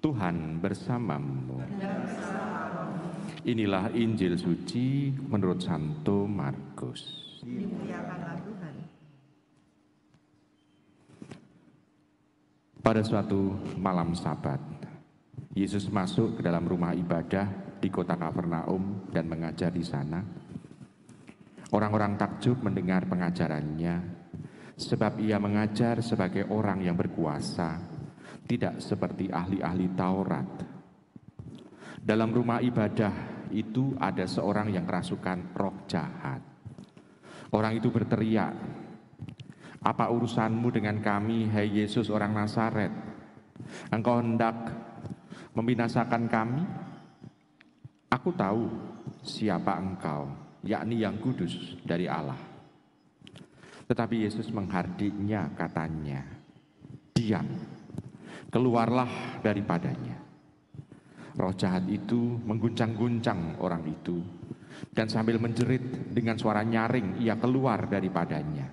Tuhan bersamamu. Inilah Injil suci menurut Santo Markus. Dimuliakanlah Tuhan. Pada suatu malam Sabat, Yesus masuk ke dalam rumah ibadah di kota Kapernaum dan mengajar di sana. Orang-orang takjub mendengar pengajarannya, sebab ia mengajar sebagai orang yang berkuasa, tidak seperti ahli-ahli Taurat. Dalam rumah ibadah itu ada seorang yang kerasukan roh jahat. Orang itu berteriak, "Apa urusanmu dengan kami, hai Yesus orang Nazaret? Engkau hendak membinasakan kami? Aku tahu siapa engkau, yakni yang kudus dari Allah." Tetapi Yesus menghardiknya, katanya, "Diam, keluarlah daripadanya." Roh jahat itu mengguncang-guncang orang itu, dan sambil menjerit dengan suara nyaring, ia keluar daripadanya.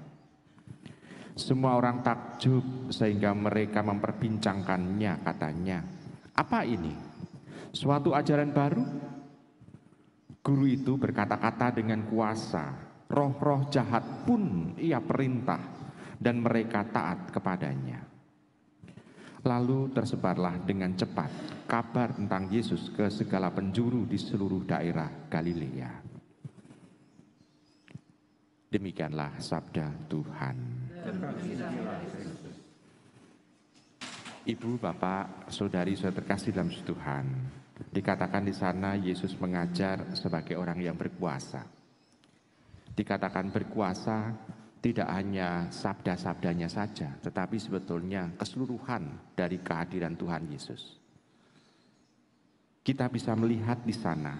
Semua orang takjub sehingga mereka memperbincangkannya, katanya, "Apa ini? Suatu ajaran baru?" Guru itu berkata-kata dengan kuasa, roh-roh jahat pun ia perintah, dan mereka taat kepadanya. Lalu tersebarlah dengan cepat kabar tentang Yesus ke segala penjuru di seluruh daerah Galilea. Demikianlah sabda Tuhan. Ibu, Bapak, Saudari, saudara terkasih dalam Tuhan, dikatakan di sana Yesus mengajar sebagai orang yang berkuasa. Dikatakan berkuasa tidak hanya sabda-sabdanya saja, tetapi sebetulnya keseluruhan dari kehadiran Tuhan Yesus. Kita bisa melihat di sana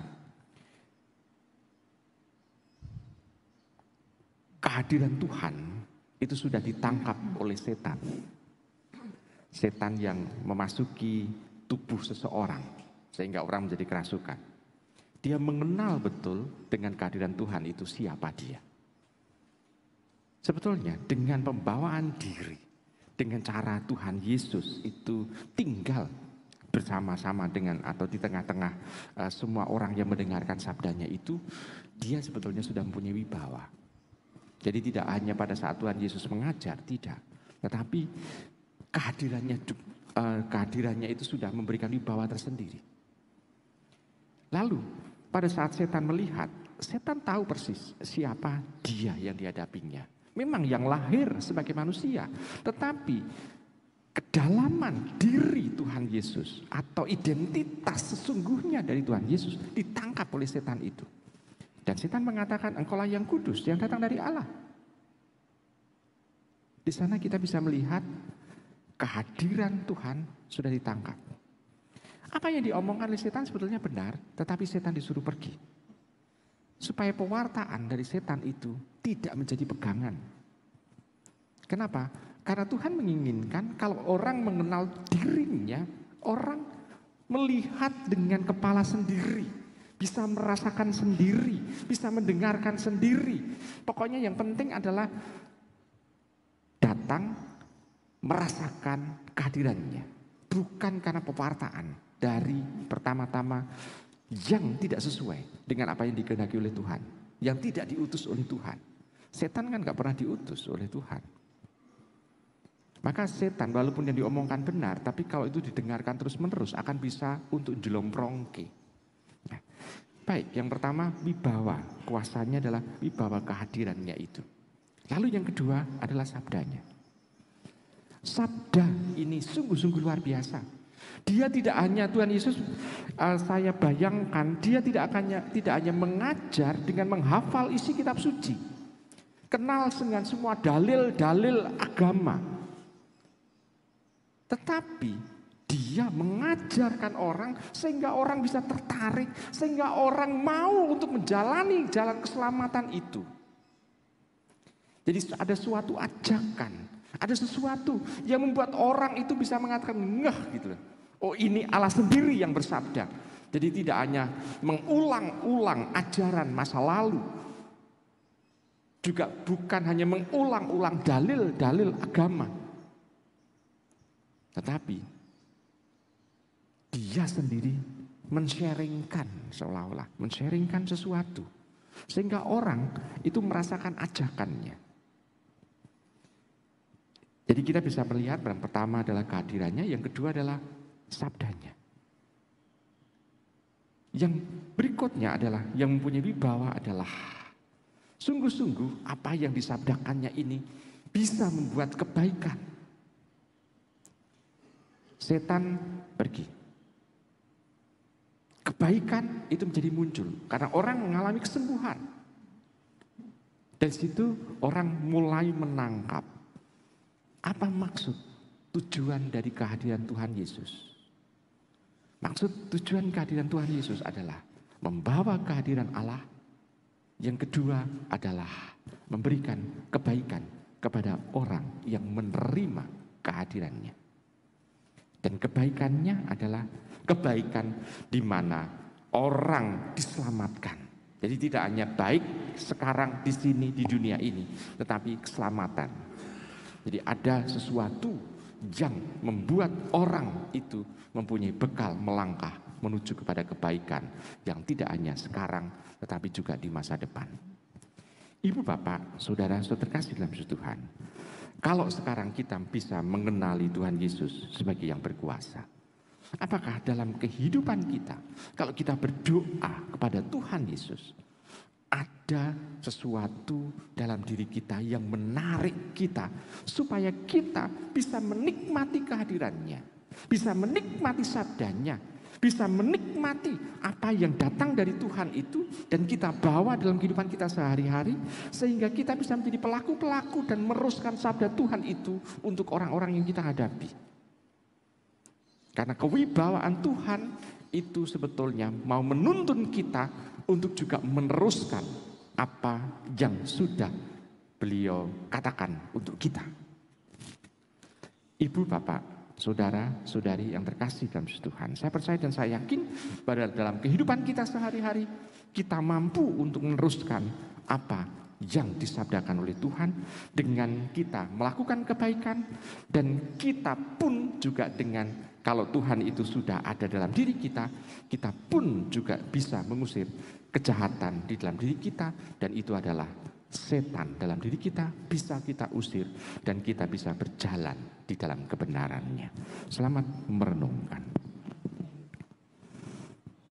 kehadiran Tuhan itu sudah ditangkap oleh setan. Setan yang memasuki tubuh seseorang sehingga orang menjadi kerasukan. Dia mengenal betul dengan kehadiran Tuhan itu siapa dia. Sebetulnya dengan pembawaan diri, dengan cara Tuhan Yesus itu tinggal bersama-sama dengan atau di tengah-tengah semua orang yang mendengarkan sabdanya itu, dia sebetulnya sudah mempunyai wibawa. Jadi tidak hanya pada saat Tuhan Yesus mengajar, tidak, tetapi kehadirannya itu sudah memberikan wibawa tersendiri. Lalu pada saat setan melihat, setan tahu persis siapa dia yang dihadapinya. Memang yang lahir sebagai manusia, tetapi kedalaman diri Tuhan Yesus atau identitas sesungguhnya dari Tuhan Yesus ditangkap oleh setan itu. Dan setan mengatakan, "Engkaulah yang kudus, yang datang dari Allah." Di sana kita bisa melihat kehadiran Tuhan sudah ditangkap. Apa yang diomongkan oleh setan sebetulnya benar, tetapi setan disuruh pergi. Supaya pewartaan dari setan itu tidak menjadi pegangan. Kenapa? Karena Tuhan menginginkan kalau orang mengenal dirinya, orang melihat dengan kepala sendiri, bisa merasakan sendiri, bisa mendengarkan sendiri. Pokoknya yang penting adalah datang merasakan kehadirannya, bukan karena pewartaan dari pertama-tama yang tidak sesuai dengan apa yang dikehendaki oleh Tuhan, yang tidak diutus oleh Tuhan. Setan kan gak pernah diutus oleh Tuhan. Maka setan walaupun yang diomongkan benar, tapi kalau itu didengarkan terus-menerus akan bisa untuk jelomprongke. Nah, baik, yang pertama wibawa, kuasanya adalah wibawa kehadirannya itu. Lalu yang kedua adalah sabdanya. Sabda ini sungguh-sungguh luar biasa. Dia tidak hanya Tuhan Yesus, saya bayangkan dia tidak hanya mengajar dengan menghafal isi kitab suci, kenal dengan semua dalil-dalil agama, tetapi dia mengajarkan orang sehingga orang bisa tertarik, sehingga orang mau untuk menjalani jalan keselamatan itu. Jadi ada suatu ajakan, ada sesuatu yang membuat orang itu bisa mengatakan ngeh gitu loh. Oh, ini Allah sendiri yang bersabda. Jadi tidak hanya mengulang-ulang ajaran masa lalu, juga bukan hanya mengulang-ulang dalil-dalil agama, tetapi dia sendiri men-sharingkan, seolah-olah men-sharingkan sesuatu. Sehingga orang itu merasakan ajakannya. Jadi kita bisa melihat yang pertama adalah kehadirannya, yang kedua adalah sabdanya. Yang berikutnya adalah yang mempunyai wibawa adalah sungguh-sungguh apa yang disabdakannya ini bisa membuat kebaikan. Setan pergi. Kebaikan itu menjadi muncul karena orang mengalami kesembuhan. Dari situ orang mulai menangkap apa maksud tujuan dari kehadiran Tuhan Yesus. Maksud tujuan kehadiran Tuhan Yesus adalah membawa kehadiran Allah. Yang kedua adalah memberikan kebaikan kepada orang yang menerima kehadirannya. Dan kebaikannya adalah kebaikan di mana orang diselamatkan. Jadi tidak hanya baik sekarang di sini di dunia ini, tetapi keselamatan. Jadi ada sesuatu yang membuat orang itu mempunyai bekal melangkah menuju kepada kebaikan yang tidak hanya sekarang tetapi juga di masa depan. Ibu bapak, saudara-saudara terkasih dalam Tuhan, kalau sekarang kita bisa mengenali Tuhan Yesus sebagai yang berkuasa, apakah dalam kehidupan kita, kalau kita berdoa kepada Tuhan Yesus, ada sesuatu dalam diri kita yang menarik kita supaya kita bisa menikmati kehadirannya, bisa menikmati sabdanya, bisa menikmati apa yang datang dari Tuhan itu dan kita bawa dalam kehidupan kita sehari-hari sehingga kita bisa menjadi pelaku-pelaku dan meneruskan sabda Tuhan itu untuk orang-orang yang kita hadapi. Karena kewibawaan Tuhan itu sebetulnya mau menuntun kita untuk juga meneruskan apa yang sudah beliau katakan untuk kita. Ibu, bapak, saudara-saudari yang terkasih dalam Tuhan, saya percaya dan saya yakin pada dalam kehidupan kita sehari-hari kita mampu untuk meneruskan apa yang disabdakan oleh Tuhan dengan kita melakukan kebaikan dan kita pun juga dengan kalau Tuhan itu sudah ada dalam diri kita, kita pun juga bisa mengusir kejahatan di dalam diri kita dan itu adalah setan dalam diri kita bisa kita usir dan kita bisa berjalan di dalam kebenarannya. Selamat merenungkan.